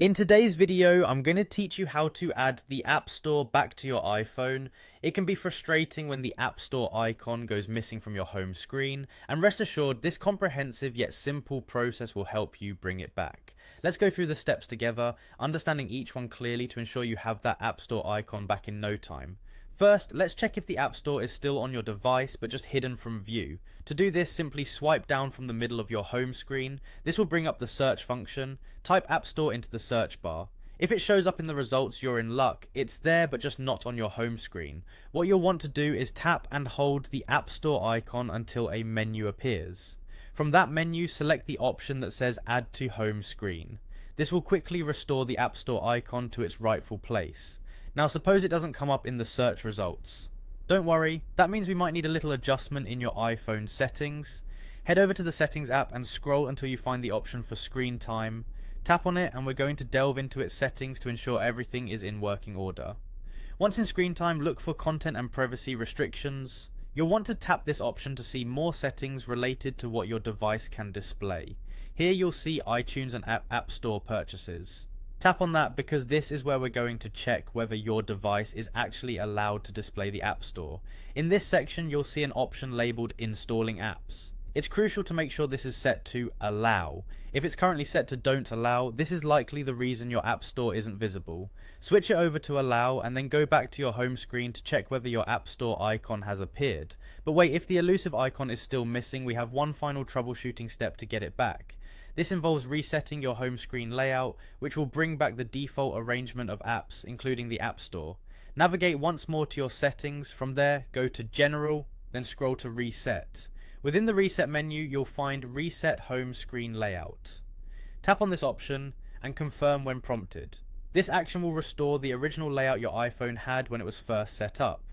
In today's video, I'm going to teach you how to add the App Store back to your iPhone. It can be frustrating when the App Store icon goes missing from your home screen, and rest assured, this comprehensive yet simple process will help you bring it back. Let's go through the steps together, understanding each one clearly to ensure you have that App Store icon back in no time. First, let's check if the App Store is still on your device but just hidden from view. To do this, simply swipe down from the middle of your home screen. This will bring up the search function. Type App Store into the search bar. If it shows up in the results, you're in luck. It's there but just not on your home screen. What you'll want to do is tap and hold the App Store icon until a menu appears. From that menu, select the option that says Add to Home Screen. This will quickly restore the App Store icon to its rightful place. Now suppose it doesn't come up in the search results. Don't worry, that means we might need a little adjustment in your iPhone settings. Head over to the Settings app and scroll until you find the option for Screen Time. Tap on it and we're going to delve into its settings to ensure everything is in working order. Once in Screen Time, look for Content and Privacy Restrictions. You'll want to tap this option to see more settings related to what your device can display. Here you'll see iTunes and App Store purchases. Tap on that because this is where we're going to check whether your device is actually allowed to display the App Store. In this section, you'll see an option labeled Installing Apps. It's crucial to make sure this is set to Allow. If it's currently set to Don't Allow, this is likely the reason your App Store isn't visible. Switch it over to Allow and then go back to your home screen to check whether your App Store icon has appeared. But wait, if the elusive icon is still missing, we have one final troubleshooting step to get it back. This involves resetting your home screen layout, which will bring back the default arrangement of apps, including the App Store. Navigate once more to your settings. From there, go to General, then scroll to Reset. Within the Reset menu, you'll find Reset Home Screen Layout. Tap on this option and confirm when prompted. This action will restore the original layout your iPhone had when it was first set up,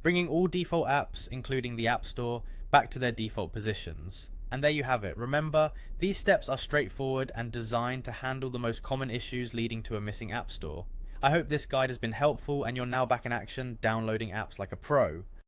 bringing all default apps, including the App Store, back to their default positions. And there you have it. Remember, these steps are straightforward and designed to handle the most common issues leading to a missing App Store. I hope this guide has been helpful and you're now back in action downloading apps like a pro.